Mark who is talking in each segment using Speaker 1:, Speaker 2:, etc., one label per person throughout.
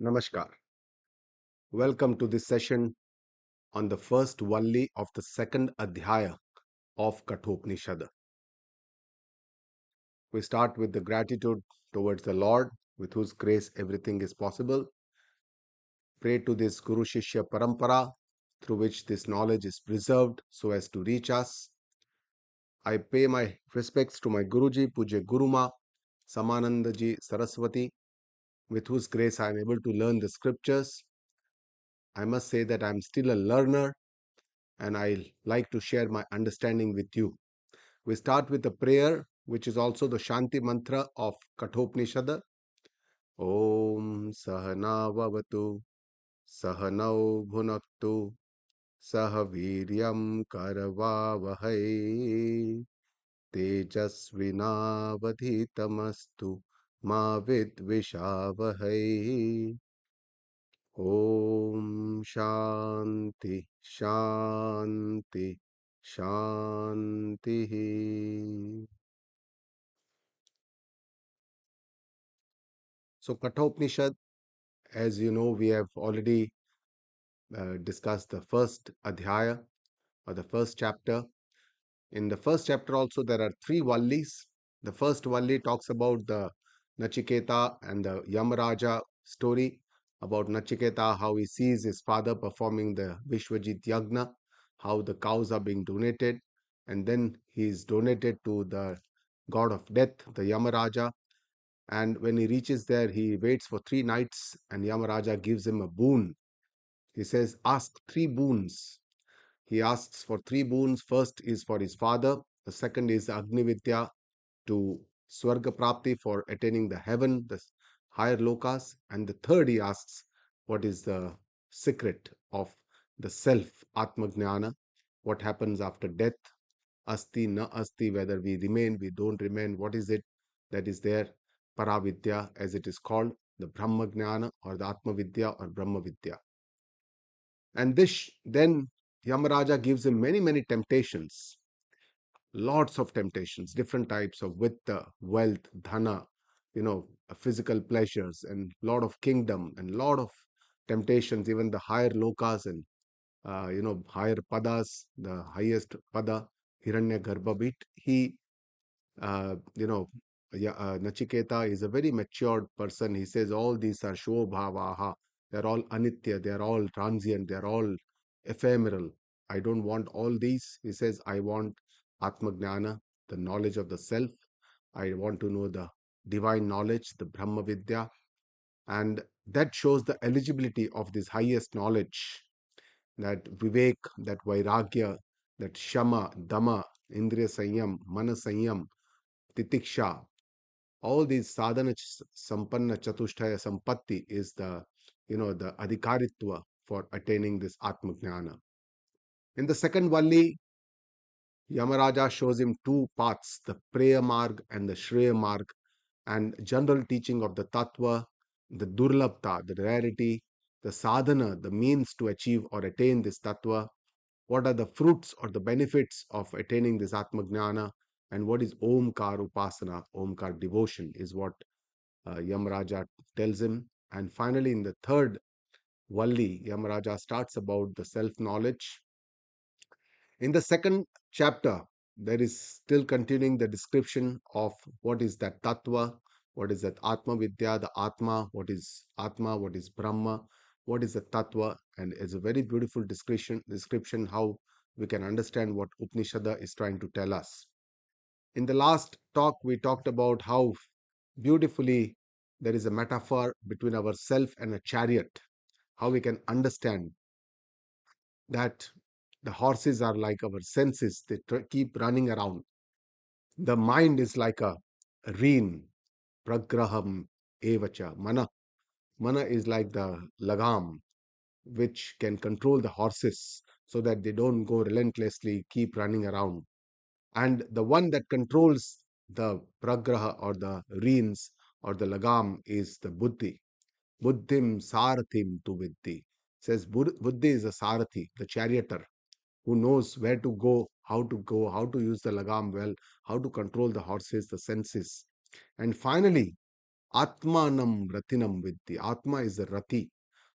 Speaker 1: Namaskar. Welcome to this session on the first Valli of the second Adhyaya of Kathopanishad. We start with the gratitude towards the Lord, with whose grace everything is possible. Pray to this Guru Shishya Parampara, through which this knowledge is preserved so as to reach us. I pay my respects to my Guruji, Puja Guruma, Samanandaji Saraswati, with whose grace I am able to learn the scriptures. I must say that I am still a learner and I like to share my understanding with you. We start with a prayer, which is also the Shanti mantra of Kathopanishad. Om Sahana Vavatu Sahanau Bhunaktu Sahaviryam Karavavahai Tejasvinavadhitamastu Ma Vidvishavahai. Om Shanti Shanti Shanti. So, Kathopanishad, as you know, we have already discussed the first Adhyaya or the first chapter. In the first chapter, also, there are three Vallis. The first Valli talks about the Nachiketa and the Yamaraja story about Nachiketa, how he sees his father performing the Vishwajit Yagna, how the cows are being donated, and then he is donated to the god of death, the Yamaraja. And when he reaches there, he waits for 3 nights, and Yamaraja gives him a boon. He says, ask three boons. He asks for three boons. First is for his father. The second is Agnividya to Swarga Prapti for attaining the heaven, the higher lokas. And the third, he asks, what is the secret of the self, Atmajnana, what happens after death, asti, na asti, whether we remain, we don't remain, what is it that is there, Paravidya, as it is called, the Brahmajnana or the Atmavidya or Brahmavidya. And this then Yamaraja gives him many, many temptations, lots of temptations, different types of vitta, wealth, dhana, physical pleasures, and lot of kingdom and lot of temptations, even the higher lokas and higher padas, the highest pada, Hiranya Garbhabit. He yeah, Nachiketa is a very matured person. He says all these are shobhavaha. They're all anitya. They're all transient. They're all ephemeral. I don't want all these. He says, I want Atmagnana, the knowledge of the self. I want to know the divine knowledge, the Brahma Vidya. And that shows the eligibility of this highest knowledge, that Vivek, that Vairagya, that Shama, Dama, Indriya Sanyam, Mana Sanyam, Titiksha, all these sadhana sampanna chatushtaya sampatti is the adhikaritva for attaining this atmajnana. In the second valli, Yamaraja shows him two paths, the Preya Marg and the Shreya Marg, and general teaching of the tattva, the durlabta, the rarity, the sadhana, the means to achieve or attain this tattva, what are the fruits or the benefits of attaining this atmajnana, and what is omkar upasana, omkar devotion is what Yamaraja tells him. And finally, in the third Valli, Yamaraja starts about the self knowledge. In the second chapter, there is still continuing the description of what is that Tattva, what is that Atma Vidya, the Atma, what is Brahma, what is the Tattva, and it's a very beautiful description how we can understand what Upanishad is trying to tell us. In the last talk, we talked about how beautifully there is a metaphor between ourself and a chariot, how we can understand that the horses are like our senses, they keep running around. The mind is like a rein, pragraham evacha, mana is like the lagam, which can control the horses so that they don't go relentlessly, keep running around. And the one that controls the pragraha or the reins or the lagam is the buddhi. Buddhim sarathim tu viddhi. Says buddhi is a sarathi, the charioteer, who knows where to go, how to use the lagam well, how to control the horses, the senses. And finally, Atmanam Ratinam Vidhi. Atma is the Rati.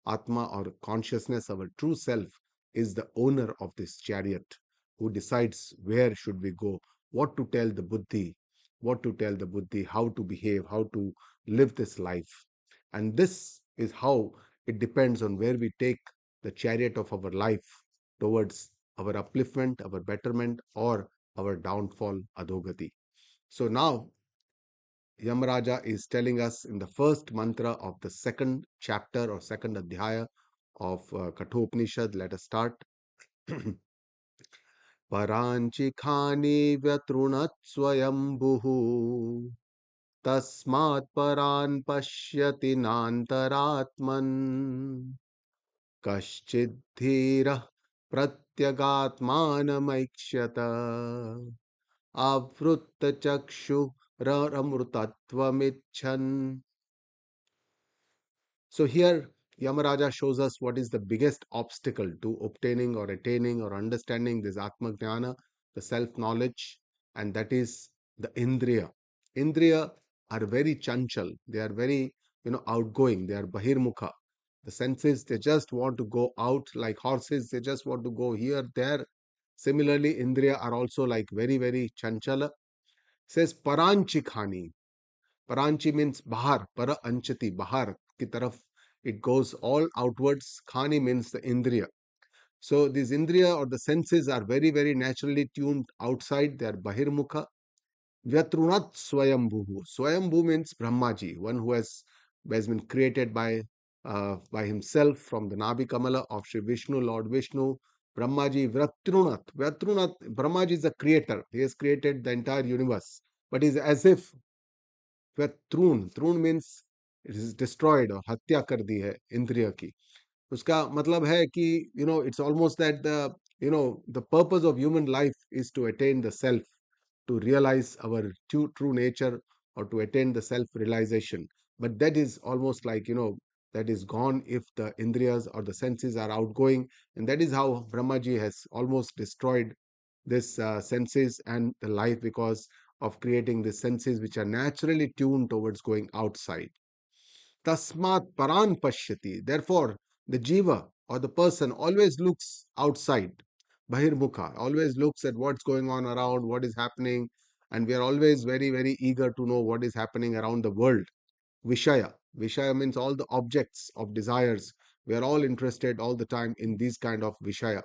Speaker 1: Atma or consciousness, our true self, is the owner of this chariot who decides where should we go, what to tell the Buddhi, how to behave, how to live this life. And this is how it depends on where we take the chariot of our life towards our upliftment, our betterment, or our downfall, adhogati. So now Yamaraja is telling us in the first mantra of the second chapter or second adhyaya of Kathopanishad. Let us start. Paranchi khani vyatrunat swayambhuhu tasmat paran pashyati nantaratman kaschidhira pratyagatmanamaikshata avrutta chakshu raramrutatvam. So here Yamaraja shows us what is the biggest obstacle to obtaining or attaining or understanding this Atma Jnana, the self-knowledge, and that is the Indriya. Indriya are very chanchal. They are very, outgoing. They are bahirmukha. The senses, they just want to go out like horses. They just want to go here, there. Similarly, Indriya are also like very, very chanchala. Says Paranchikhani. Paranchi means bahar, para anchati, bahar ki taraf. It goes all outwards. Khani means the indriya. So these indriya or the senses are very, very naturally tuned outside. They are bahirmukha. Vyatrunat swayambhu. Swayambhu means Brahmaji, one who has been created by himself from the Nabi Kamala of Sri Vishnu, Lord Vishnu. Brahmaji Vyatrunat. Vyatrunat, Brahmaji is the creator. He has created the entire universe. But is as if where thrun means it is destroyed or हत्या कर दी है इंद्रिय की उसका मतलब है कि it's almost that the purpose of human life is to attain the self, to realize our true nature, or to attain the self realization. But that is almost like that is gone if the indriyas or the senses are outgoing. And that is how Brahmaji has almost destroyed this senses and the life, because of creating the senses which are naturally tuned towards going outside. Tasmat paran pashyati. Therefore, the jiva or the person always looks outside. Bahirmukha always looks at what's going on around, what is happening, and we are always very, very eager to know what is happening around the world. Vishaya. Vishaya means all the objects of desires. We are all interested all the time in these kind of Vishaya.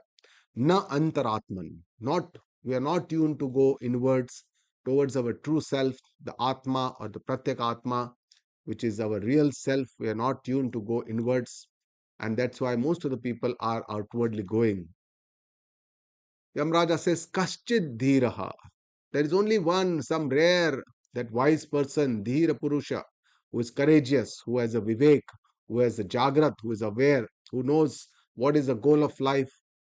Speaker 1: Na antaratman. Not We are not tuned to go inwards towards our true self, the Atma or the Pratyak Atma, which is our real self. We are not tuned to go inwards. And that's why most of the people are outwardly going. Yamraja says, Kaschid dhiraha. There is only one, some rare, that wise person, Dhira Purusha, who is courageous, who has a Vivek, who has a Jagrat, who is aware, who knows what is the goal of life,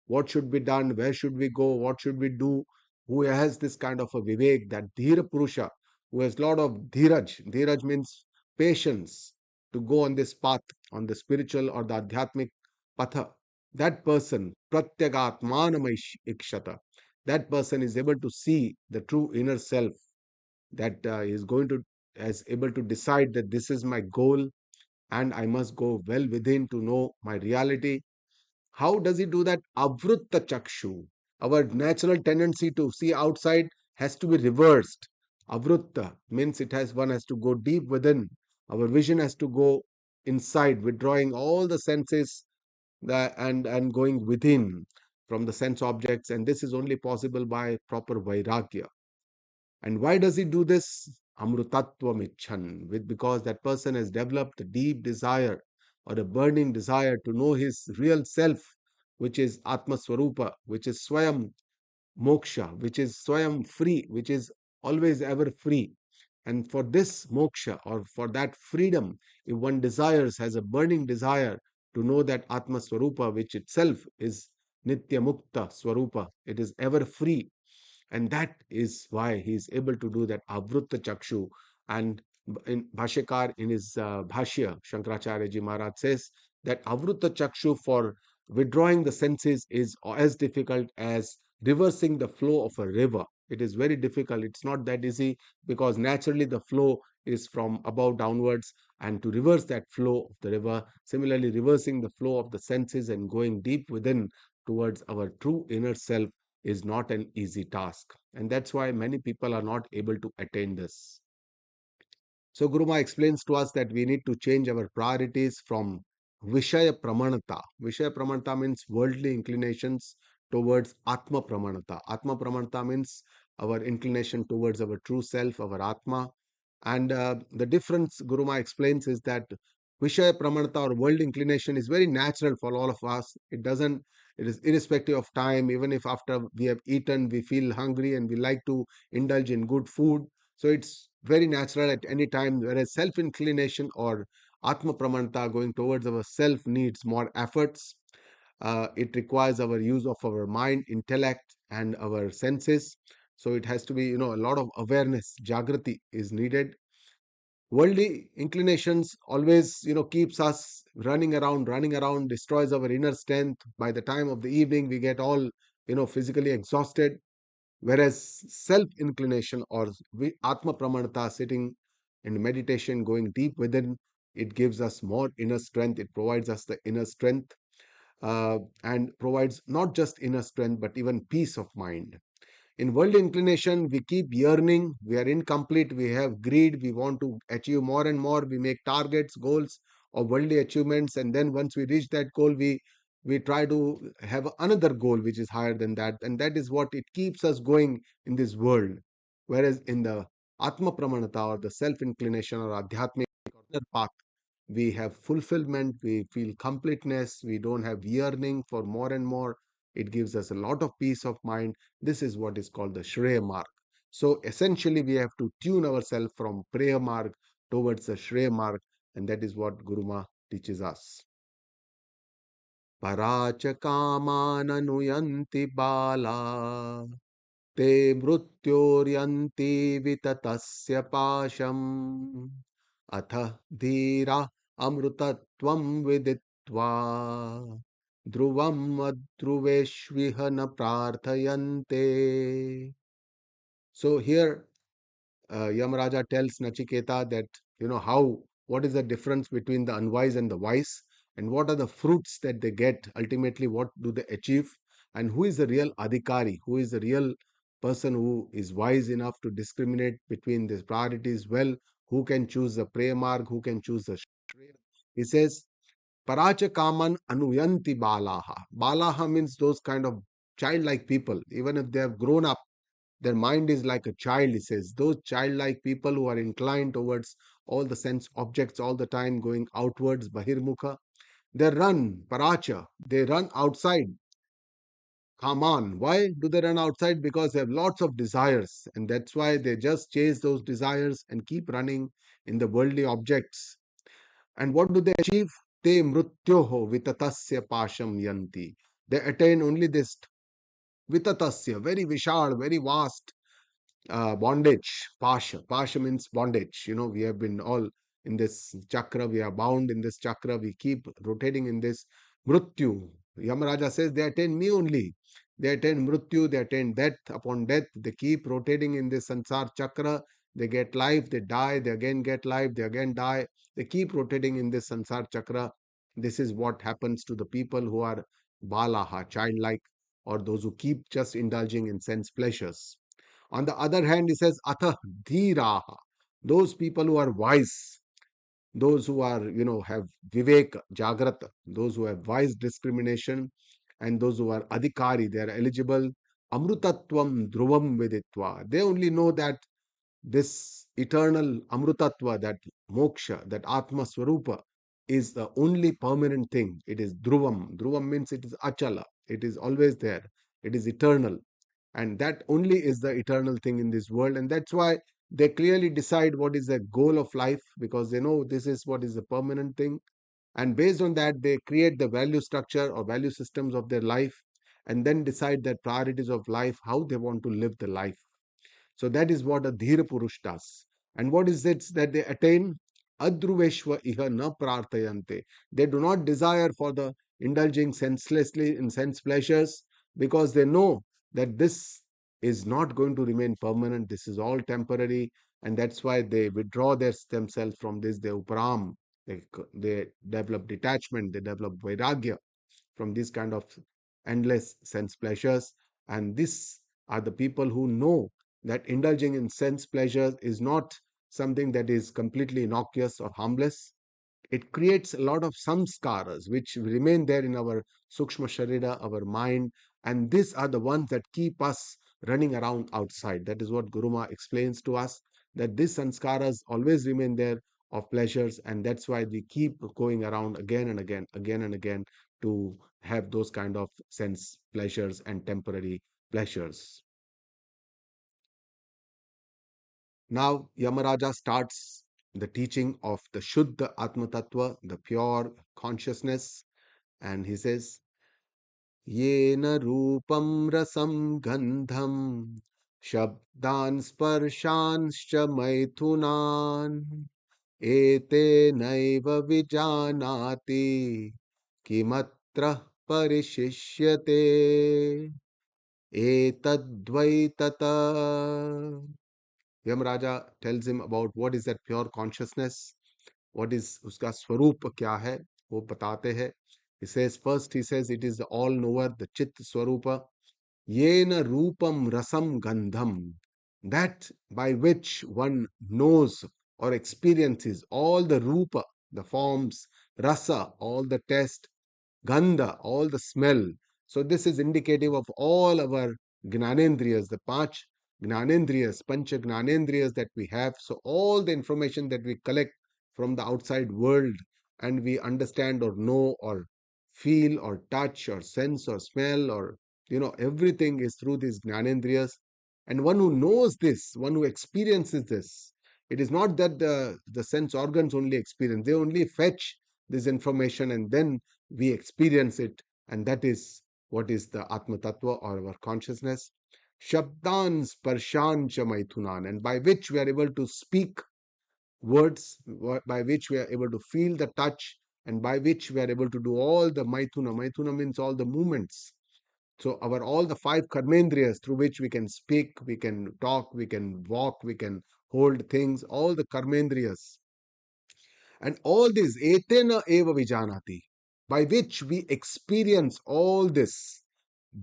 Speaker 1: what should be done, where should we go, what should we do, who has this kind of a Vivek, that Dhira Purusha, who has lot of Dhiraj. Dhiraj means patience to go on this path, on the spiritual or the Adhyatmic patha. That person, Pratyagatmanam Ikshata, that person is able to see the true inner self, that is going to is able to decide that this is my goal and I must go well within to know my reality. How does he do that? Avrutta chakshu. Our natural tendency to see outside has to be reversed. Avrutta means one has to go deep within. Our vision has to go inside, withdrawing all the senses, and going within from the sense objects. And this is only possible by proper vairagya. And why does he do this? Amrutatvam icchan, with because that person has developed a deep desire or a burning desire to know his real self, which is Atma Swarupa, which is Swayam moksha, which is Swayam free, which is always ever free. And for this moksha or for that freedom, if one desires, has a burning desire to know that Atma Swarupa, which itself is Nitya Mukta Swarupa, it is ever free, and that is why he is able to do that avrutta chakshu. And in Bhashyakar, in his Bhashya, Shankaracharya ji Maharaj says that avrutta chakshu, for withdrawing the senses, is as difficult as reversing the flow of a river. It is very difficult. It's not that easy, because naturally the flow is from above downwards, and to reverse that flow of the river, similarly reversing the flow of the senses and going deep within towards our true inner self is not an easy task. And that's why many people are not able to attain this. So Guruma explains to us that we need to change our priorities from Vishaya Pramanata. Vishaya Pramanata means worldly inclinations towards Atma Pramanata. Atma Pramanata means our inclination towards our true self, our Atma. And the difference Guruma explains is that Vishaya Pramanata or world inclination is very natural for all of us. It is irrespective of time, even if after we have eaten, we feel hungry and we like to indulge in good food, so it's very natural at any time, whereas self inclination or Atma Pramanta, going towards our self, needs more efforts. It requires our use of our mind, intellect, and our senses. So it has to be, a lot of awareness. Jagrati is needed. Worldly inclinations always, keeps us running around, destroys our inner strength. By the time of the evening, we get all, physically exhausted. Whereas self inclination or Atma Pramanata, sitting in meditation, going deep within, it gives us more inner strength. It provides us the inner strength, and provides not just inner strength but even peace of mind. In world inclination, we keep yearning, we are incomplete, we have greed, we want to achieve more and more, we make targets, goals of worldly achievements, and then once we reach that goal, we try to have another goal which is higher than that, and that is what it keeps us going in this world. Whereas in the Atma Pramanata or the self inclination or Adhyatmic path, we have fulfillment, we feel completeness, we don't have yearning for more and more. It gives us a lot of peace of mind. This is what is called the Shreya Marg. So essentially, we have to tune ourselves from Preya Marg towards the Shreya Marg, and that is what Guruma teaches us. Paracha Kamanuyanti Bala te mrutyoryanti vitatasya pasham atha dhira amrutatvam viditva dhruvam adhruveshviha na prarthayante. So here Yamaraja tells Nachiketa that, how, what is the difference between the unwise and the wise, and what are the fruits that they get. Ultimately, what do they achieve, and who is the real adhikari, who is the real person who is wise enough to discriminate between these priorities well, who can choose the Preya Marg, who can choose the Shreya. He says, Paracha Kaman Anuyanti Balaha. Balaha means those kind of childlike people, even if they have grown up, their mind is like a child, he says. Those childlike people who are inclined towards all the sense objects all the time, going outwards, bahirmukha, they run, paracha, they run outside. Kaman. Why do they run outside? Because they have lots of desires, and that's why they just chase those desires and keep running in the worldly objects. And what do they achieve? Te mrutyoho vitatasya pasham yanti. They attain only this vitatasya, very vishal, very vast bondage. Pasha means bondage. We have been all in this chakra, we are bound in this chakra, we keep rotating in this mrutyu. Yamaraja says they attain me only. They attain mrutyu, they attain death upon death, they keep rotating in this sansar chakra. They get life, they die, they again get life, they again die. They keep rotating in this sansar chakra. This is what happens to the people who are balaha, childlike, or those who keep just indulging in sense pleasures. On the other hand, he says, Atha dhiraha, those people who are wise, those who are, have vivek, jagrata, those who have wise discrimination, and those who are adhikari, they are eligible. Amrutatvam dhruvam veditva. They only know that this eternal amrutatva, that moksha, that atma swarupa is the only permanent thing. It is dhruvam. Dhruvam means it is achala. It is always there. It is eternal, and that only is the eternal thing in this world, and that's why they clearly decide what is the goal of life, because they know this is what is the permanent thing, and based on that they create the value structure or value systems of their life, and then decide their priorities of life, how they want to live the life. So that is what a Dhira Purush does. And what is it that they attain? Adruveshva iha na prarthayante. They do not desire for the indulging senselessly in sense pleasures, because they know that this is not going to remain permanent. This is all temporary. and that's why they withdraw themselves from this. They upram, they develop detachment, they develop vairagya from these kind of endless sense pleasures. And these are the people who know that indulging in sense pleasures is not something that is completely innocuous or harmless. It creates a lot of samskaras which remain there in our sukshma sharira, our mind, and these are the ones that keep us running around outside. That is what Guruma explains to us, that these sanskaras always remain there of pleasures, and that's why we keep going around again and again, again and again, to have those kind of sense pleasures and temporary pleasures. Now, Yamaraja starts the teaching of the Shuddha Atma Tattva, the pure consciousness, and he says, Yena Rupam Rasam Gandham Shabdan Sparshanscha Maithunan Ete Naiva Vijanati Kimatra Parishishyate Etadvaitata. Yamraja tells him about what is that pure consciousness, what is uska swarup kya hai, wo batate hai. He says, first he says it is the all knower, the chit swarupa, yena rupam rasam gandham, that by which one knows or experiences all the rupa, the forms, rasa, all the taste, gandha, all the smell. So this is indicative of all our gnanendriyas, the panch gnanendriyas, pancha gnanendriyas that we have. So all the information that we collect from the outside world, and we understand or know or feel or touch or sense or smell, or everything is through these gnanendriyas. And one who knows this, one who experiences this, it is not that the sense organs only experience, they only fetch this information and then we experience it, and that is what is the Atma Tattva or our consciousness. Shabdan Sparshan cha Maithunan, and by which we are able to speak words, by which we are able to feel the touch, and by which we are able to do all the Maithuna. Maithuna means all the movements. So our all the five karmendriyas through which we can speak, we can talk, we can walk, we can hold things, all the karmendriyas. And all this, etena eva vijanati, by which we experience all this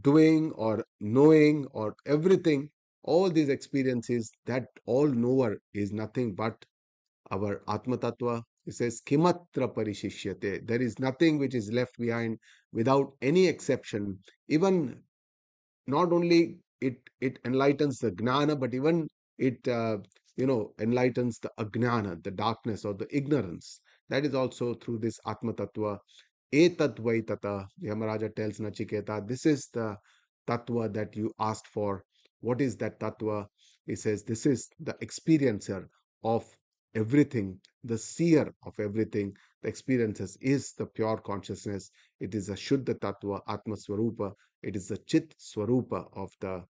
Speaker 1: doing or knowing or everything, all these experiences, that all knower is nothing but our Atma Tattva. It says, Kimatra Parishishyate. There is nothing which is left behind without any exception. Even not only it enlightens the gnana, but even it enlightens the agnana, the darkness or the ignorance. That is also through this Atma Tattva. Etatvaitata, Yamaraja tells Nachiketa, this is the tattva that you asked for. What is that tattva? He says, this is the experiencer of everything, the seer of everything. The experiences is the pure consciousness. It is a Shuddha tattva, Atma Swarupa. It is the Chit Swarupa of the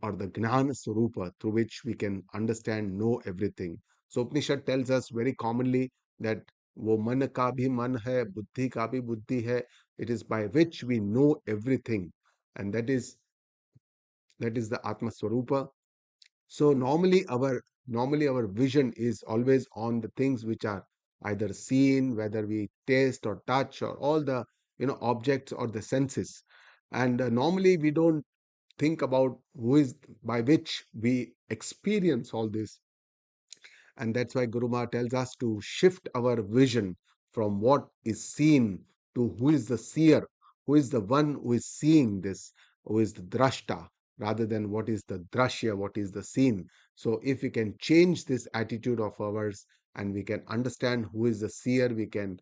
Speaker 1: or the Gnana Swarupa through which we can understand, know everything. So Upanishad tells us very commonly that वो मन का भी मन है, बुद्धि का भी बुद्धि है. It is by which we know everything, and that is the Atma Swarupa. So normally our vision is always on the things which are either seen, whether we taste or touch, or all the objects or the senses. And normally we don't think about who is by which we experience all this. And that's why Guruma tells us to shift our vision from what is seen to who is the seer, who is the one who is seeing this, who is the drashta, rather than what is the drashya, what is the seen. So if we can change this attitude of ours and we can understand who is the seer, we can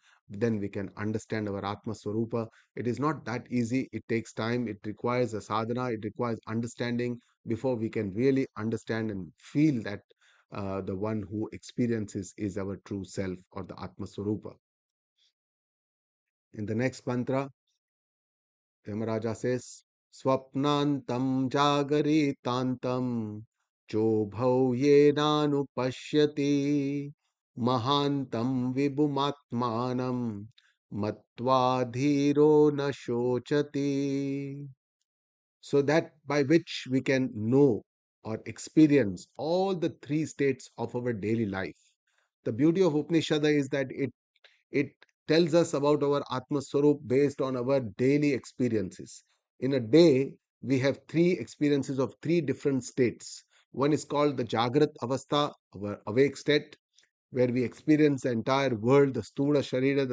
Speaker 1: understand our Atma Swarupa. It is not that easy. It takes time. It requires a sadhana. It requires understanding before we can really understand and feel that the one who experiences is our true self or the Atma Swarupa. In the next mantra, Yamaraja says, Swapnantam jagaritantam chobhau yenanupashyati mahantam vibumatmanam matva dhiro na shochati. So that by which we can know or experience all the three states of our daily life. The beauty of Upanishad is that it tells us about our Atma Swarup based on our daily experiences. In a day, we have three experiences of three different states. One is called the Jagrat Avastha, our awake state, where we experience the entire world, the Stula Sharira.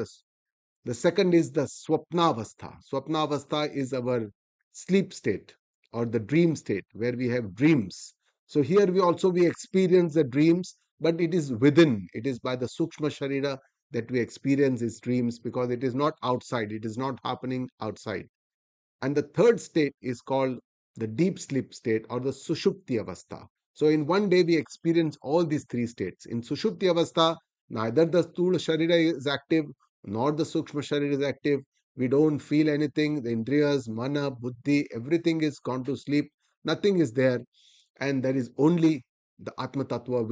Speaker 1: The second is the Swapnavastha. Swapnavastha is our sleep state or the dream state, where we have dreams. So here we experience the dreams, but it is within. It is by the Sukshma Sharira that we experience these dreams, because it is not outside. It is not happening outside. And the third state is called the deep sleep state or the Sushupti Avastha. So in one day, we experience all these three states. In Sushupti Avastha, neither the Sthula Sharira is active nor the Sukshma Sharira is active. We don't feel anything. The Indriyas, Mana, Buddhi, everything is gone to sleep. Nothing is there. And there is only the Atma Tattva,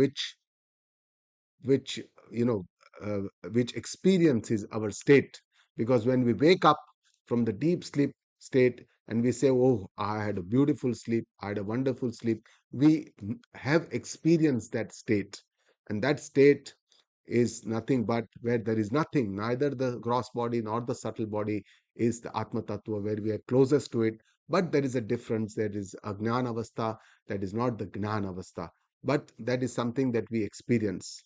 Speaker 1: which you know uh, which experiences our state. Because when we wake up from the deep sleep state and we say, oh, I had a beautiful sleep, I had a wonderful sleep, we have experienced that state. And that state is nothing but where there is nothing, neither the gross body nor the subtle body, is the Atma Tattva, where we are closest to it. But there is a difference. There is a Gnan Avastha, that is not the Gnan Avastha, but that is something that we experience.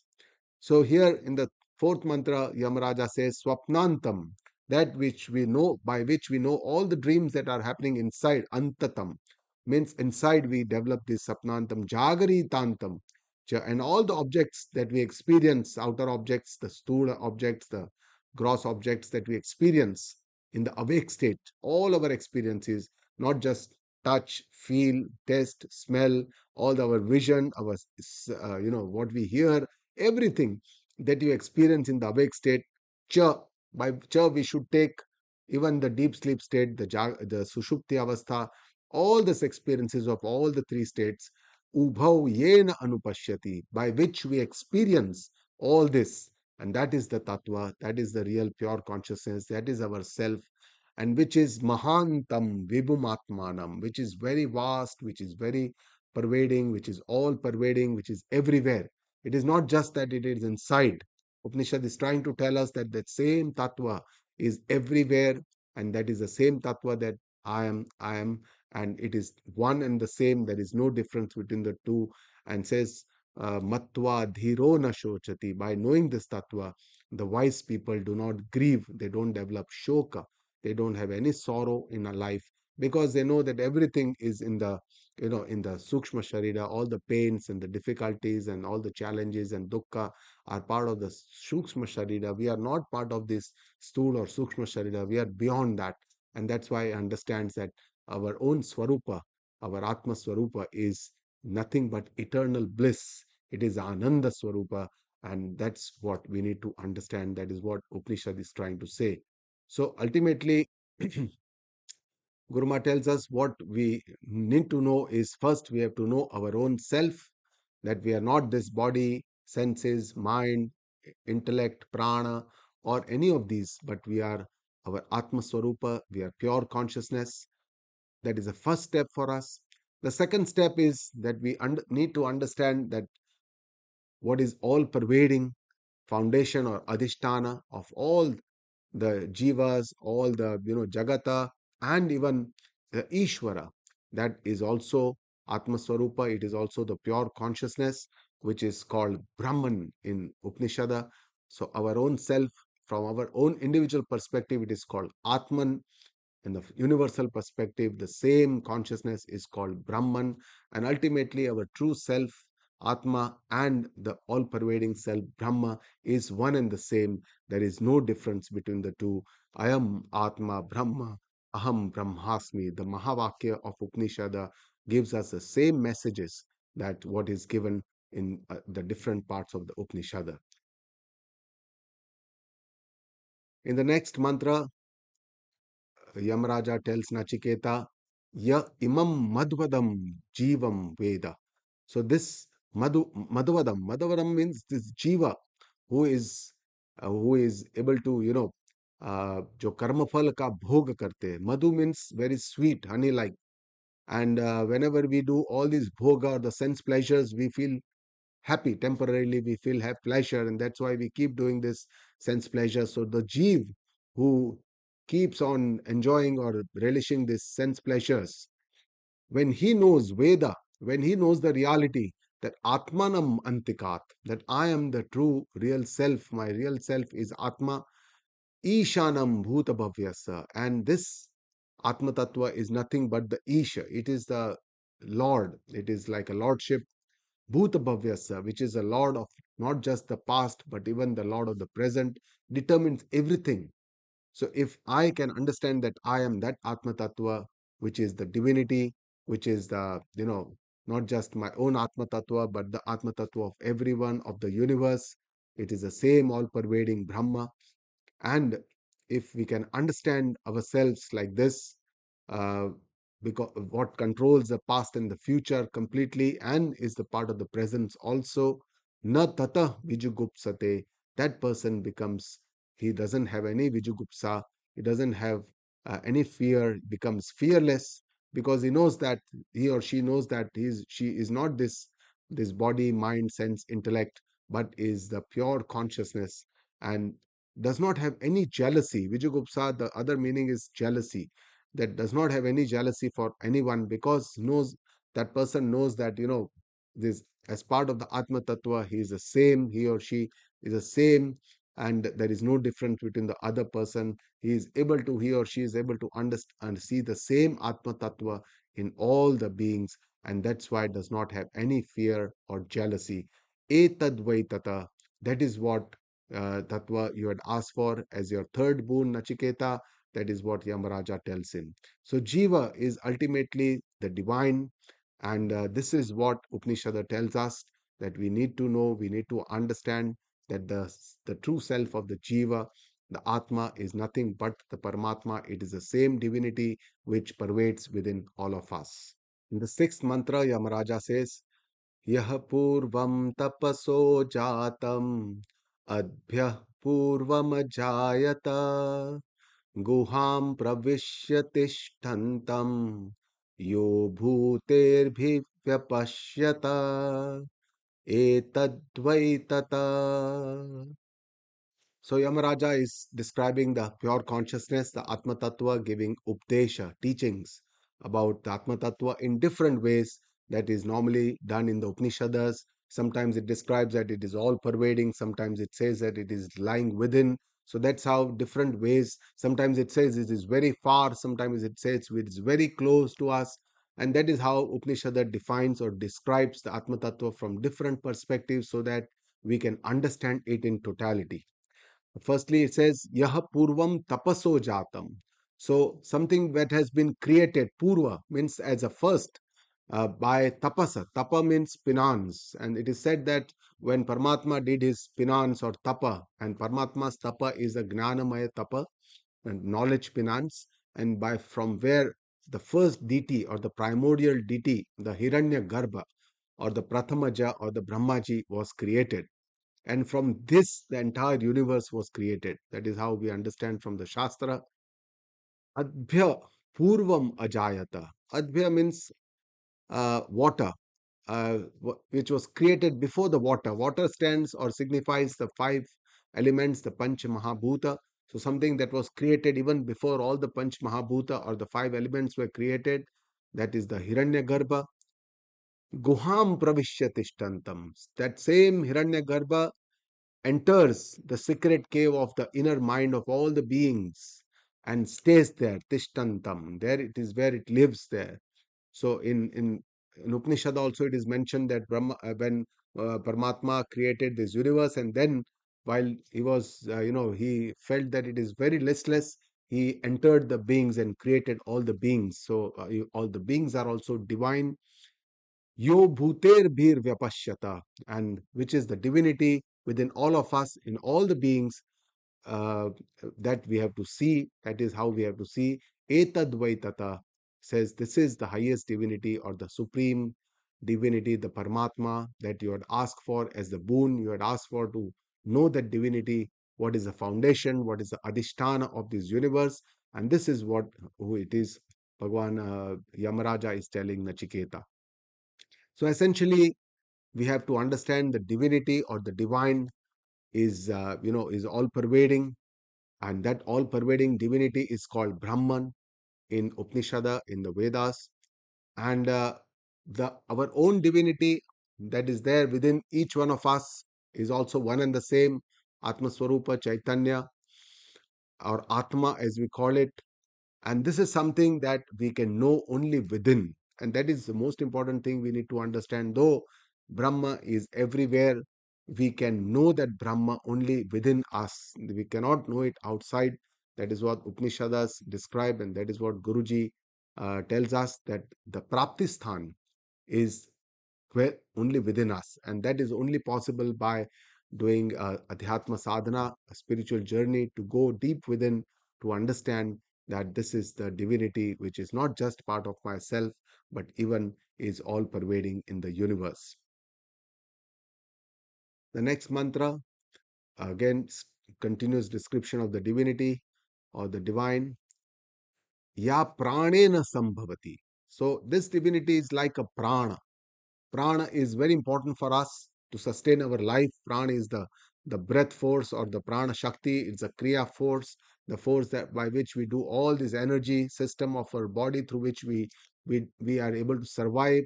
Speaker 1: So here in the fourth mantra, Yamaraja says, Swapnantam, that which we know, by which we know all the dreams that are happening inside, Antatam, means inside we develop this Sapnantam, Jagaritantam, and all the objects that we experience, outer objects, the stula objects, the gross objects that we experience in the awake state, all our experiences, not just touch, feel, taste, smell, all our vision, our, what we hear, everything that you experience in the awake state. Cha, by cha we should take even the deep sleep state, the Sushupti Avastha, all these experiences of all the three states, Ubhau Yena Anupashyati, by which we experience all this. And that is the Tattva, that is the real pure consciousness, that is our self, and which is Mahantam Vibhumatmanam, which is very vast, which is very pervading, which is all pervading, which is everywhere. It is not just that it is inside. Upanishad is trying to tell us that that same tattva is everywhere, and that is the same tattva that I am, and it is one and the same. There is no difference between the two, and says, Matva dhiro na shochati. By knowing this tattva, the wise people do not grieve, they don't develop shoka, they don't have any sorrow in a life, because they know that everything is in the in the sukshma sharira. All the pains and the difficulties and all the challenges and dukkha are part of the sukshma sharira. We are not part of this stool or sukshma sharira. We are beyond that. And that's why I understands that our own swarupa, our atma swarupa, is nothing but eternal bliss. It is ananda swarupa. And that's what we need to understand. That is what Upanishad is trying to say. So ultimately, Guruma tells us what we need to know is, first we have to know our own self, that we are not this body, senses, mind, intellect, prana, or any of these, but we are our Atma Swarupa, we are pure consciousness. That is the first step for us. The second step is that we need to understand that what is all pervading foundation or adhisthana of all the jivas, all the jagata, and even the Ishvara. That is also Atma Swarupa. It is also the pure consciousness, which is called Brahman in Upanishada. So our own self, from our own individual perspective, it is called Atman. In the universal perspective, the same consciousness is called Brahman, and ultimately our true self, Atma, and the all pervading self, Brahma, is one and the same. There is no difference between the two. I am Atma Brahma, Aham Brahmasmi. The Mahavakya of Upanishad gives us the same messages that what is given in the different parts of the Upanishad. In the next mantra, Yamaraja tells Nachiketa, Ya imam madhvadam jivam veda. So this madhvadam means this jiva who is able to, जो कर्मफल का भोग करते हैं. Madhu means very sweet, honey like. And whenever we do all these bhoga or the sense pleasures, we feel happy temporarily, we feel have pleasure, and that's why we keep doing this sense pleasure. So the jeev who keeps on enjoying or relishing these sense pleasures, when he knows Veda, when he knows the reality that Atmanam Antikat, that I am the true real self, my real self is Atma, Ishanam Bhutabhavyasa, and this Atma Tattva is nothing but the Isha, it is the Lord, it is like a lordship, Bhutabhavyasa, which is a Lord of not just the past but even the Lord of the present, determines everything. So if I can understand that I am that Atma Tattva, which is the divinity, which is the, not just my own Atma Tattva, but the Atma Tattva of everyone, of the universe, it is the same all pervading Brahma. And if we can understand ourselves like this, uh, because what controls the past and the future completely and is the part of the presence also, na tata vijugupsate, that person becomes, he doesn't have any vijugupsa, he doesn't have any fear, becomes fearless, because he knows that, he or she knows that she is not this body, mind, sense, intellect, but is the pure consciousness, and does not have any jealousy. Vijugupsa, the other meaning is jealousy, that does not have any jealousy for anyone, because knows, that person knows that, this, as part of the Atma Tattva, he is the same, he or she is the same, and there is no difference between the other person. He or she is able to understand and see the same Atma Tattva in all the beings, and that's why it does not have any fear or jealousy. Etad Vaitata, that is what tattva you had asked for as your third boon, Nachiketa. That is what Yamaraja tells him. So, Jiva is ultimately the divine, and this is what Upanishad tells us, that we need to know, we need to understand that the true self of the Jiva, the Atma, is nothing but the Paramatma. It is the same divinity which pervades within all of us. In the sixth mantra, Yamaraja says, यः पूर्वं तपसो जातम् अद्भ्यः पूर्वमजायत गुहां प्रविश्य तिष्ठन्तम् यो भूतेर्भिव्यपश्यत एतद्वै तत. So Yamaraja is describing the pure consciousness, the Atma Tattva, giving Updesha, teachings about the Atma Tattva in different ways that is normally done in the Upanishads. Sometimes it describes that it is all pervading, sometimes it says that it is lying within. So that's how different ways. Sometimes it says it is very far, sometimes it says it is very close to us. And that is how Upanishad defines or describes the Atma Tattva from different perspectives so that we can understand it in totality. Firstly, it says, Yaha Purvam Tapaso Jatam. So, something that has been created, Purva means as a first, by Tapasa. Tapa means penance. And it is said that when Paramatma did his penance or Tapa, and Paramatma's Tapa is a Gnanamaya Tapa, and knowledge penance, and by from where the first deity or the primordial deity, the Hiranya Garbha or the Prathamaja or the Brahmaji was created, and from this the entire universe was created. That is how we understand from the Shastra. Adhya Purvam Ajayata. Adhya means water, which was created before the water. Water stands or signifies the five elements, the Panch Mahabhuta. So something that was created even before all the Panch Mahabhuta or the five elements were created. That is the Hiranyagarbha. Guham Pravishyatishthantam. That same Hiranyagarbha enters the secret cave of the inner mind of all the beings and stays there, Tishtantam. There it is where it lives there. So in Upanishad also it is mentioned that Brahma, when Paramatma created this universe, and then while he was, he felt that it is very listless, he entered the beings and created all the beings. So all the beings are also divine. Yo bhuter bhir vyapashyata, and which is the divinity within all of us, in all the beings, uh, that we have to see. That is how we have to see. Etad Vaitata says this is the highest divinity or the supreme divinity, the Paramatma that you had asked for as the boon. You had asked for to know that divinity, what is the foundation, what is the adhisthana of this universe, and this is what who it is. Bhagwan Yamaraja is telling Nachiketa. So essentially, we have to understand the divinity or the divine is, is all pervading, and that all pervading divinity is called Brahman in Upanishad, in the Vedas, and the our own divinity that is there within each one of us is also one and the same, Atma Swarupa Chaitanya, or Atma as we call it. And this is something that we can know only within. And that is the most important thing we need to understand. Though Brahma is everywhere, we can know that Brahma only within us. We cannot know it outside. That is what Upanishads describe, and that is what Guruji tells us, that the Praptisthan is where only within us. And that is only possible by doing Adhyatma sadhana, a spiritual journey to go deep within, to understand that this is the divinity which is not just part of myself, but even is all pervading in the universe. The next mantra, again, continuous description of the divinity or the divine. Ya pranena sambhavati. So this divinity is like a prana. Prana is very important for us to sustain our life. Prana is the breath force, or the prana shakti. It's a kriya force, the force that by which we do all this energy system of our body, through which we are able to survive.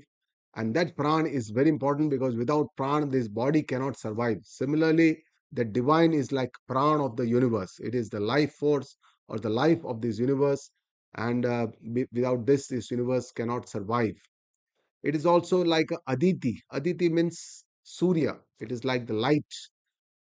Speaker 1: And that prana is very important, because without prana this body cannot survive. Similarly, the divine is like prana of the universe. It is the life force or the life of this universe, and without this universe cannot survive. It is also like a Aditi. Aditi means Surya. It is like the light.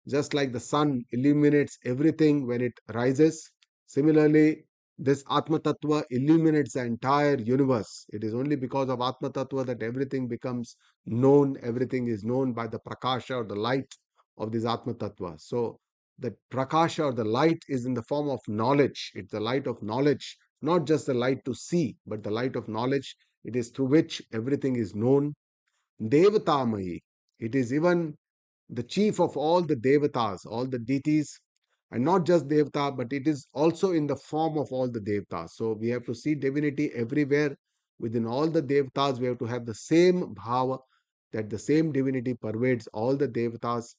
Speaker 1: Just like the sun illuminates everything when it rises, similarly, this Atma Tattva illuminates the entire universe. It is only because of Atma Tattva that everything becomes known. Everything is known by the Prakasha or the light of this Atma Tattva. So, the Prakasha or the light is in the form of knowledge. It's the light of knowledge, not just the light to see, but the light of knowledge. It is through which everything is known. Devatamayi. It is even the chief of all the devatas, all the deities, and not just devata, but it is also in the form of all the devatas. So we have to see divinity everywhere. Within all the devatas, we have to have the same bhava, that the same divinity pervades all the devatas.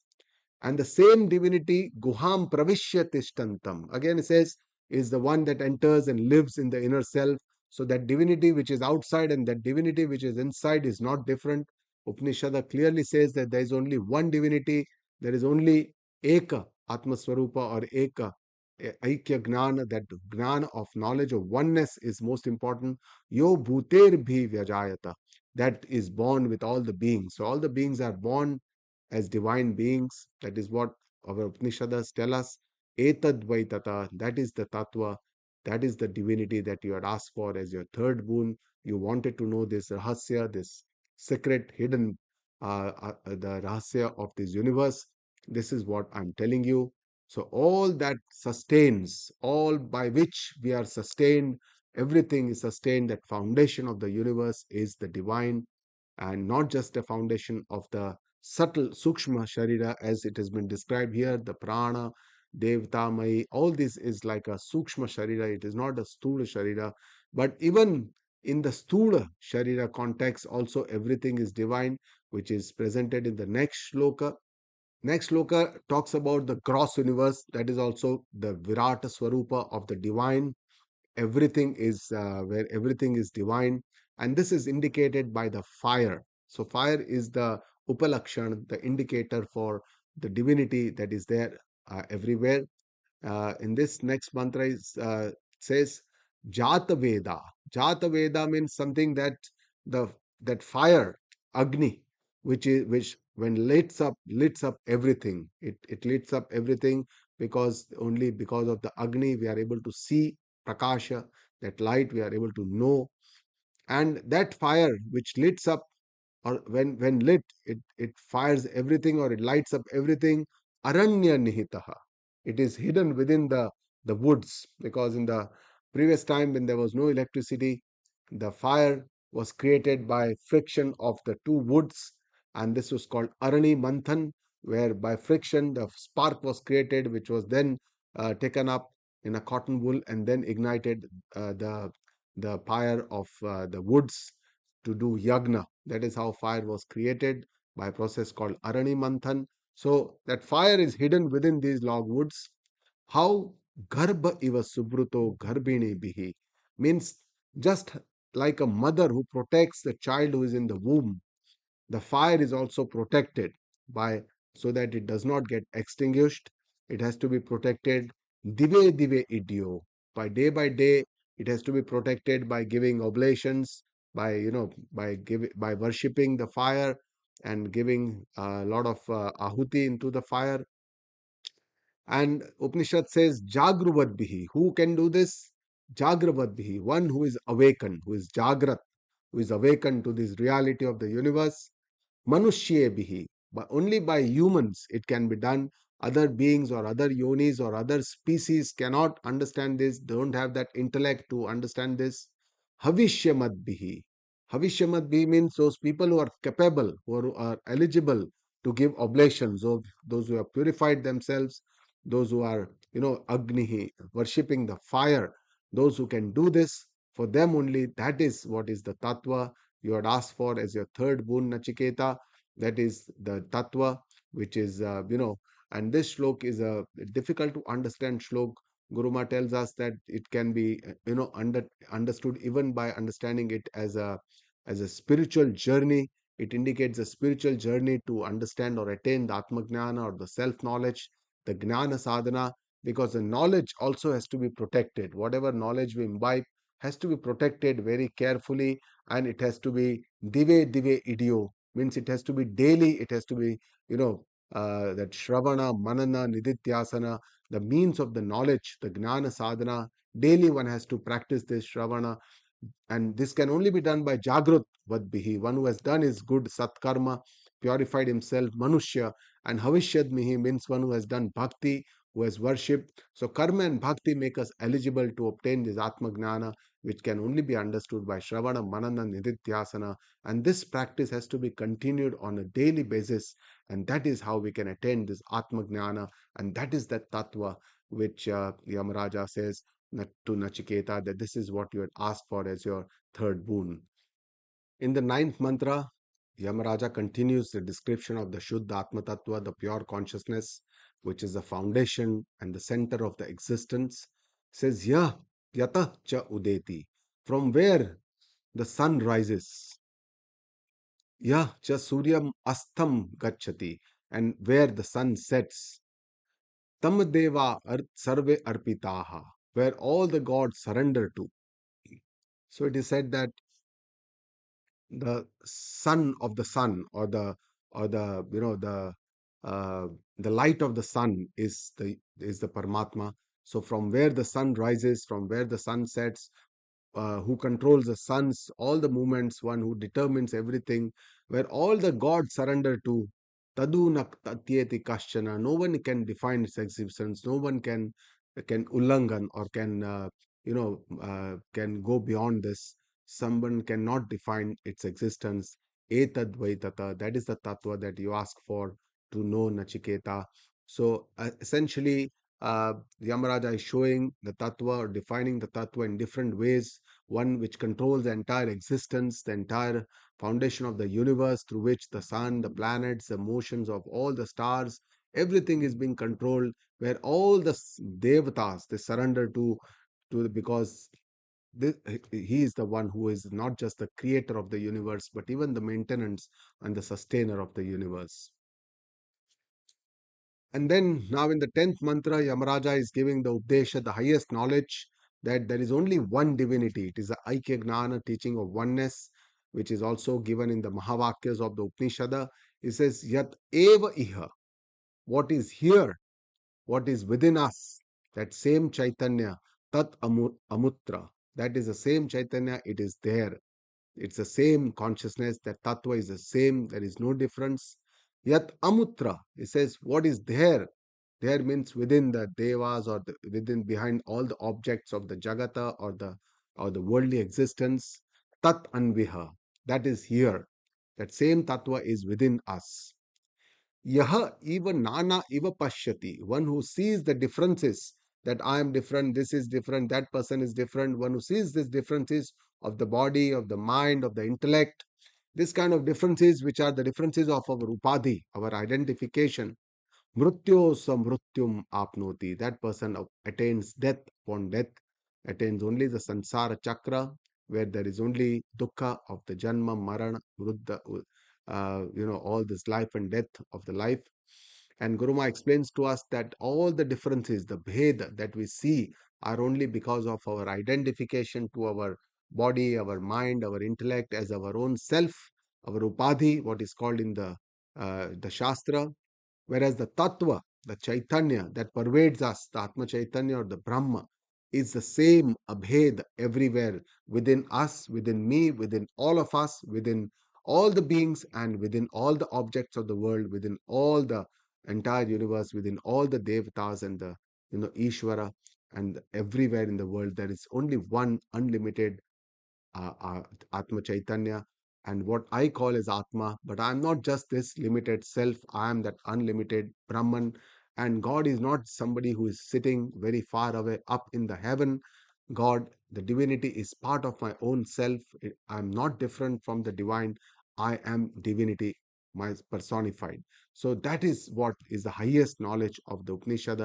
Speaker 1: And the same divinity, Guham Pravishya Tishtantam, again it says, is the one that enters and lives in the inner self. So that divinity which is outside and that divinity which is inside is not different. Upanishad clearly says that there is only one divinity, there is only Eka, Atma Swarupa, or Eka, Aikya Gnana, that Gnana of knowledge of oneness is most important. Yo Bhuter Bhi Vyajayata, that is born with all the beings. So all the beings are born as divine beings. That is what our Upanishads tell us. Etad Vaitata, that is the Tattva, that is the divinity that you had asked for as your third boon. You wanted to know this Rahasya, this secret, hidden, the Rahasya of this universe. This is what I'm telling you. So, all that sustains, all by which we are sustained, everything is sustained. That foundation of the universe is the divine, and not just a foundation of the subtle sukshma sharira as it has been described here, the prana, devta, mai, all this is like a sukshma sharira. It is not a stula sharira. But even in the stula sharira context, also everything is divine, which is presented in the next shloka. Next shloka talks about the gross universe, that is also the virata swarupa of the divine. Everything is where everything is divine, and this is indicated by the fire. So fire is the upalakshan, the indicator for the divinity that is there everywhere. In this next mantra is says Jata Veda. Jata Veda means something that the that fire, Agni, which when lights up everything. It lights up everything, because only because of the Agni we are able to see Prakasha, that light we are able to know. And that fire which lights up, or when lit, it fires everything, or it lights up everything. Aranya nihitaha, it is hidden within the woods, because in the previous time when there was no electricity, the fire was created by friction of the two woods, and this was called arani manthan, where by friction the spark was created, which was then taken up in a cotton wool and then ignited. The the fire of the woods to do yagna. That is how fire was created, by a process called Arani Manthan. So that fire is hidden within these logwoods. How garbha iva subruto garbini bihi means, just like a mother who protects the child who is in the womb, the fire is also protected by, so that it does not get extinguished. It has to be protected dive idio, by day. It has to be protected by giving oblations, by by worshipping the fire and giving a lot of ahuti into the fire. And Upanishad says, Jagruvat bihi. Who can do this? Jagravat bihi. One who is awakened, who is Jagrat, who is awakened to this reality of the universe. Manushye bihi. But only by humans it can be done. Other beings or other yonis or other species cannot understand this, don't have that intellect to understand this. Havishyamat bihi. Havishyamat bihi means those people who are capable, who are eligible to give oblations, of those who have purified themselves, those who are, Agnihi, worshipping the fire, those who can do this, for them only, that is what is the tattva you had asked for as your third boon, Nachiketa. That is the tattva, which is, and this shlok is a difficult to understand shlok. Guruma tells us that it can be, understood even by understanding it as a spiritual journey. It indicates a spiritual journey to understand or attain the Atmagnana or the self knowledge, the Gnana sadhana, because the knowledge also has to be protected. Whatever knowledge we imbibe has to be protected very carefully, and it has to be dive idio, means it has to be daily, it has to be, you know, that Shravana, Manana, Nididhyasana, the means of the knowledge, the Gnana sadhana. Daily one has to practice this Shravana, and this can only be done by Jagrut Vadbihi, one who has done his good Satkarma, purified himself, Manushya, and Havishyad Mihi means one who has done Bhakti, who has worshipped. So karma and bhakti make us eligible to obtain this Atma Gnana, which can only be understood by Shravana, Manana, Nididhyasana. And this practice has to be continued on a daily basis. And that is how we can attain this Atma Gnana. And that is that Tattva which Yamaraja says to Nachiketa, that this is what you had asked for as your third boon. In the ninth mantra, Yamaraja continues the description of the Shuddha Atma Tattva, the pure consciousness, which is the foundation and the center of the existence. Says, Yata cha udeti, from where the sun rises. Cha suryam astam gachati, and where the sun sets. Tam deva sarve arpitaha, where all the gods surrender to. So it is said that the sun of the sun, or the uh, the light of the sun is the Paramatma. So from where the sun rises, from where the sun sets, who controls the suns, all the movements, one who determines everything, where all the gods surrender to. Tadunak tatyeti kashchana. No one can define its existence. No one can ullangan, or can can go beyond this. Someone cannot define its existence. Etad vaitata. That is the tattva that you ask for to know, Nachiketa. So essentially, Yamaraja is showing the tattva, or defining the tattva in different ways. One which controls the entire existence, the entire foundation of the universe, through which the sun, the planets, the motions of all the stars, everything is being controlled, where all the devatas, they surrender because this, he is the one who is not just the creator of the universe, but even the maintenance and the sustainer of the universe. And then now in the 10th mantra, Yamaraja is giving the Updesha, the highest knowledge, that there is only one divinity. It is the Aikya Gnana, teaching of oneness, which is also given in the Mahavakyas of the Upanishad. He says, Yat eva iha, what is here, what is within us, that same Chaitanya, Tat Amutra, that is the same Chaitanya, it is there. It's the same consciousness. That tattva is the same. There is no difference. Yat amutra. It says what is there. There means within the devas, or within, behind all the objects of the jagata, or the worldly existence. Tat anviha. That is here. That same tattva is within us. Yaha eva nana eva pashyati. One who sees the differences. that I am different, this is different, that person is different. One who sees these differences of the body, of the mind, of the intellect, this kind of differences, which are the differences of our upadhi, our identification, Mrutyo samrutyum apnoti. That person attains death upon death, attains only the sansara chakra, where there is only dukkha of the janma, marana, mrudha, all this life and death of the life. And Guruma explains to us that all the differences, the bhed that we see, are only because of our identification to our body, our mind, our intellect as our own self, our upadhi, what is called in the Shastra. Whereas the Tattva, the Chaitanya that pervades us, the Atma Chaitanya or the Brahma, is the same Abhed everywhere within us, within me, within all of us, within all the beings, and within all the objects of the world, within all the entire universe, within all the Devatas and the Ishvara, and everywhere in the world, there is only one unlimited uh, uh, Atma Chaitanya, and what I call as Atma. But I am not just this limited self, I am that unlimited Brahman. And God is not somebody who is sitting very far away up in the heaven. God, the divinity, is part of my own self. I am not different from the divine. I am divinity, my personified. So that is what is the highest knowledge of the Upanishad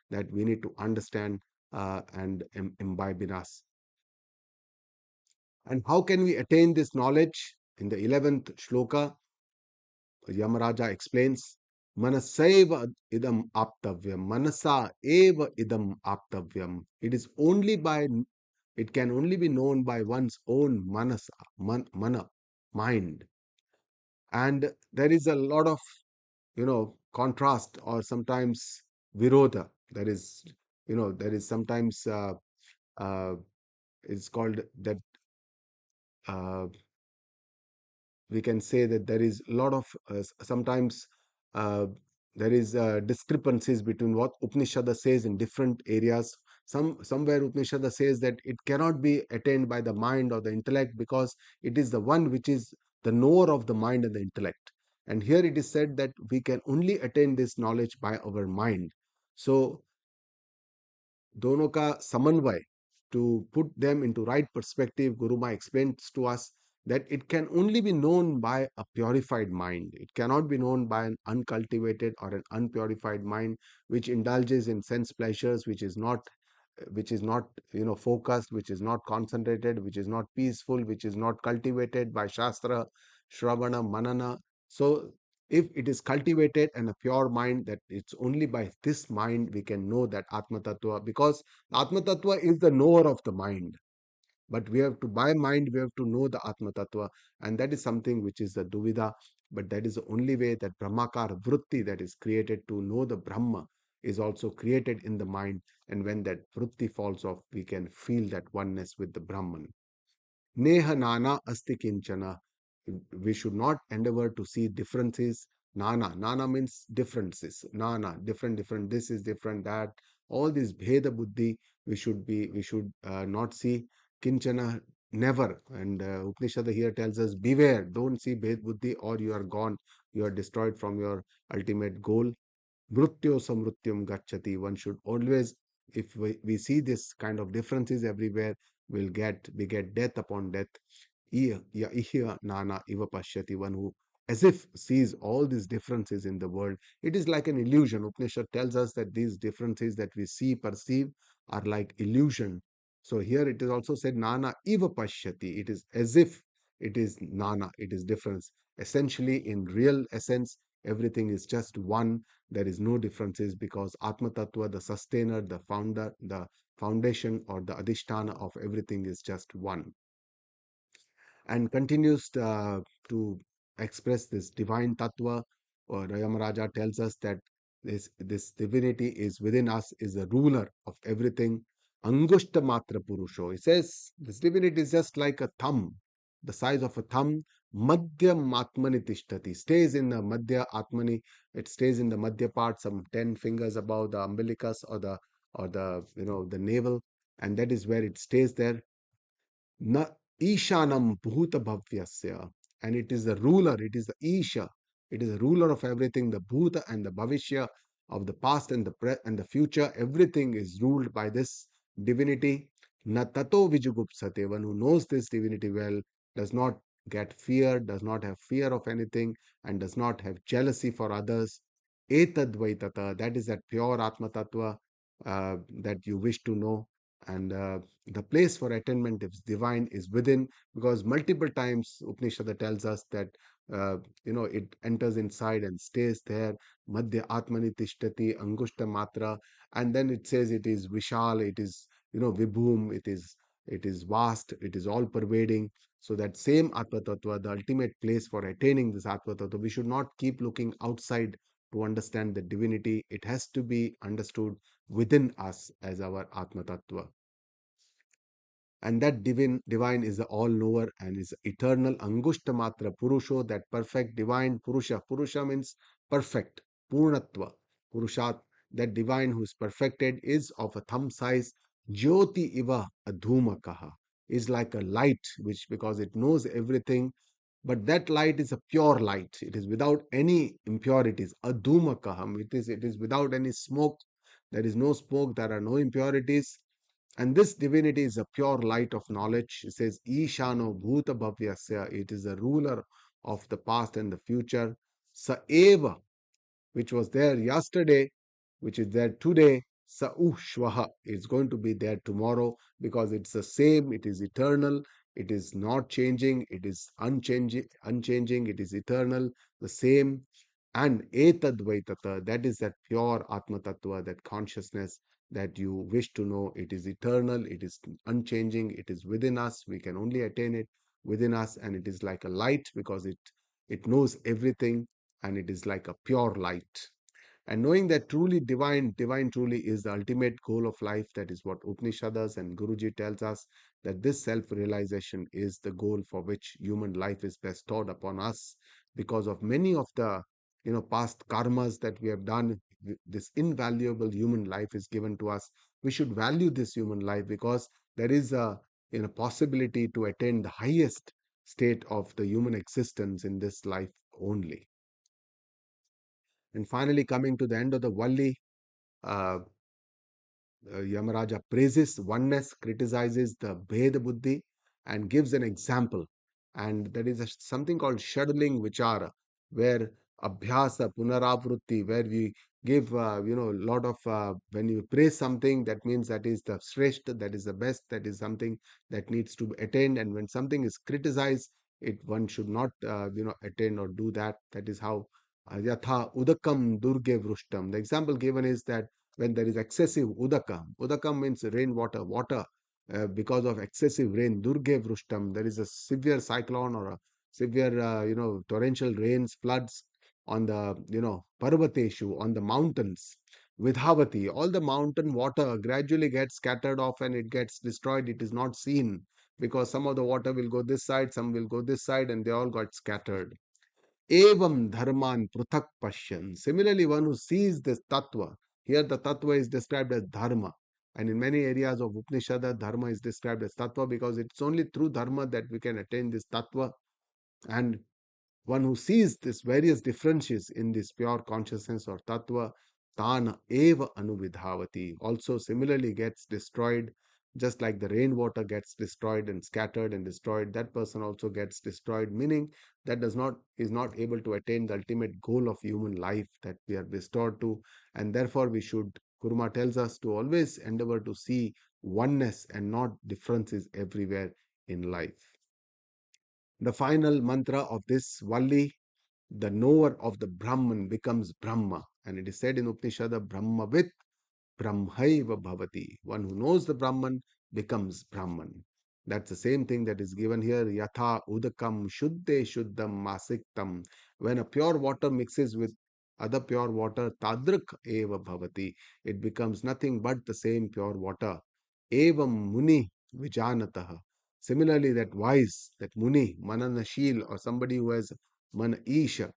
Speaker 1: that we need to understand and imbibe in us. And how can we attain this knowledge? In the 11th shloka, Yamaraja explains, Manasaiva idam aptavyam, Manasa eva idam aptavyam. It can only be known by one's own manasa, mana, mind. And there is a lot of, contrast or sometimes virodha. There is sometimes, uh, it's called that. Uh, we can say that there is a lot of sometimes uh, there is discrepancies between what Upanishad says in different areas. Somewhere Upanishad says that it cannot be attained by the mind or the intellect because it is the one which is the knower of the mind and the intellect. And here it is said that we can only attain this knowledge by our mind. So दोनों का समन्वय, to put them into right perspective, Guruma explains to us that it can only be known by a purified mind. It cannot be known by an uncultivated or an unpurified mind which indulges in sense pleasures, which is not focused, which is not concentrated, which is not peaceful, which is not cultivated by Shastra, Shravana, Manana. So if it is cultivated and a pure mind, that it's only by this mind we can know that Atma Tattva, because Atma Tattva is the knower of the mind. But we have to, by mind, we have to know the Atma Tattva, and that is something which is the Duvida. But that is the only way that Brahmakar Vritti that is created to know the Brahma is also created in the mind. And when that Vritti falls off, we can feel that oneness with the Brahman. Neha nana asti kinchana. We should not endeavor to see differences. Nana means differences. Nana, different. This is different. That all this bheda buddhi we should not see. Kinchana, never. And Upanishad here tells us, beware. Don't see bhed buddhi, or you are gone. You are destroyed from your ultimate goal. Mrutyo samrutyam gachati. One should always, if we see this kind of differences everywhere, we get death upon death. Ihya nana iva pashyati. One who as if sees all these differences in the world. It is like an illusion. Upanishad tells us that these differences that we see, perceive, are like illusion. So here it is also said nana iva pashyati. It is as if it is nana, it is difference. Essentially, in real essence, everything is just one. There is no differences because Atma Tattva, the sustainer, the founder, the foundation or the adhisthana of everything is just one. And continues to express this divine tattva. Or Yamaraja tells us that this divinity is within us, is the ruler of everything. Angushta matra purusho. He says this divinity is just like a thumb, the size of a thumb. Madhyam atmani tishtati, stays in the madhya atmani. It stays in the madhya part, some 10 fingers above the umbilicus or the navel, and that is where it stays there. Na Ishanam Bhuta Bhavyasya. And it is the ruler, it is the Isha, it is the ruler of everything, the Bhuta and the Bhavishya. of the past and and the future. Everything is ruled by this divinity. Na tato vijugupsate, one who knows this divinity well does not get fear, does not have fear of anything, and does not have jealousy for others. Etadvaitata, that is that pure Atma Tattva that you wish to know. And the place for attainment is divine, is within, because multiple times Upanishad tells us that it enters inside and stays there. Madhya Atmani Tishtati Angushta Matra, and then it says it is Vishal, it is Vibhum, it is vast, it is all pervading. So that same Atma Tattva, the ultimate place for attaining this Atma Tattva, we should not keep looking outside to understand the divinity. It has to be understood within us as our Atma Tattva. And that divine is the all knower and is eternal. Angushta Matra Purusho, that perfect divine Purusha. Purusha means perfect, Purnatva. Purushat, that divine who is perfected, is of a thumb size. Jyoti Iva Adhumakaha, is like a light, which because it knows everything, but that light is a pure light. It is without any impurities. Adhumakaham, it is without any smoke. There is no smoke, there are no impurities. And this divinity is a pure light of knowledge. It says, Ishano Bhuta Bhavyasya, it is a ruler of the past and the future. Sa Eva, which was there yesterday, which is there today. Saushvaha is going to be there tomorrow, because it's the same, it is eternal, it is not changing, it is unchanging, it is eternal, the same. And etadvaitata, that is that pure Atma Tattva, that consciousness that you wish to know. It is eternal, it is unchanging, it is within us. We can only attain it within us, and it is like a light because it knows everything, and it is like a pure light. And knowing that truly divine truly is the ultimate goal of life. That is what Upanishads and Guruji tells us, that this self-realization is the goal for which human life is bestowed upon us, because of many of the past karmas that we have done. This invaluable human life is given to us. We should value this human life, because there is a possibility to attain the highest state of the human existence in this life only. And finally, coming to the end of the Valli, uh, Yamaraja praises oneness, criticizes the Bhed Buddhi, and gives an example. And that is something called Shadling Vichara, where Abhyasa, Punaravrutti, where we give, a lot of, when you praise something, that means that is the Shrestha, that is the best, that is something that needs to be attained. And when something is criticized, one should not, attain or do that. That is how Yatha Udakam Durge Vrushtam. The example given is that when there is excessive udakam. Udakam means rainwater, water. Because of excessive rain, Durge Vrushtam, there is a severe cyclone or a severe, torrential rains, floods on the, Parvateshu, on the mountains. Vidhavati, all the mountain water gradually gets scattered off and it gets destroyed. It is not seen, because some of the water will go this side, some will go this side, and they all got scattered. Evam dharman pruthak pashyan. Similarly, one who sees this tattva, here the tattva is described as dharma. And in many areas of Upanishad, dharma is described as tattva, because it's only through dharma that we can attain this tattva. And one who sees these various differences in this pure consciousness or tattva, tana eva anuvidhavati, also similarly gets destroyed. Just like the rainwater gets destroyed and scattered and destroyed, that person also gets destroyed, meaning that does not is not able to attain the ultimate goal of human life that we are bestowed to. And therefore we should, Kurma tells us, to always endeavor to see oneness and not differences everywhere in life. The final mantra of this Valli, the knower of the Brahman becomes Brahma. And it is said in Upanishad, Brahmavit Brahmaiva Bhavati. One who knows the Brahman becomes Brahman. That's the same thing that is given here. Yatha Udakam Shuddhe Shuddham Masiktam. When a pure water mixes with other pure water, Tadrak Eva Bhavati. It becomes nothing but the same pure water. Evam Muni Vijanataha. Similarly, that wise, that Muni, Mananashil, or somebody who has Man Isha,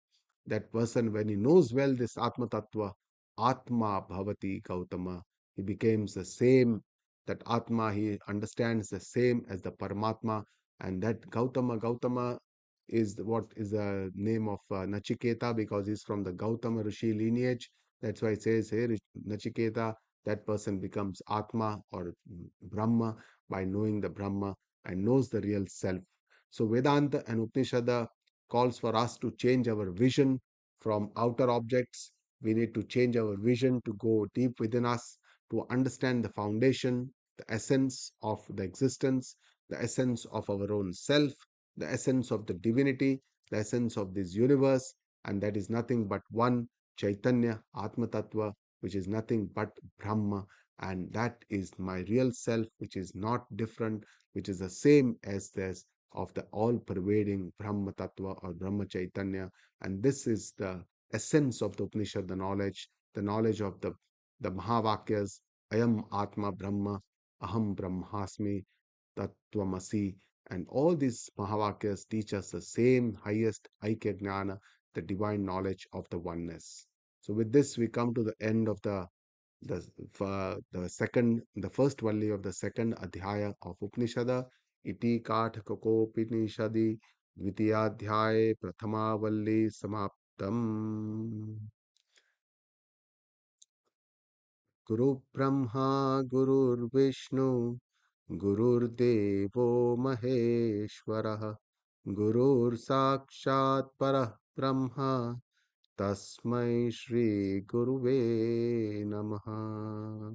Speaker 1: that person, when he knows well this Atma Tattva, Atma Bhavati Gautama, he becomes the same. That Atma, he understands the same as the Paramatma. And that Gautama is what is the name of Nachiketa, because he's from the Gautama Rishi lineage. That's why it says here, Nachiketa, that person becomes Atma or Brahma by knowing the Brahma and knows the real self. So Vedanta and Upanishad calls for us to change our vision from outer objects. We need to change our vision to go deep within us, to understand the foundation, the essence of the existence, the essence of our own self, the essence of the divinity, the essence of this universe, and that is nothing but one Chaitanya, Atma Tattva, which is nothing but Brahma, and that is my real self, which is not different, which is the same as this of the all pervading Brahma Tattva or Brahma Chaitanya. And this is the essence of the Upanishad, the knowledge of the Mahavakyas, Ayam Atma Brahma, Aham Brahmasmi, Tattvamasi, and all these Mahavakyas teach us the same highest Aikya Gnana, the divine knowledge of the oneness. So with this, we come to the end of the first Valli of the second Adhyaya of Upanishad. Iti Kathakakopinishadi Dvitiyadhyaye Prathama Valli Samaptam. Guru Brahma Gurur Vishnu Gururdevo Maheshwarah Gurur Sakshat Parah Brahma Tasmai Shri Guruve Namaha.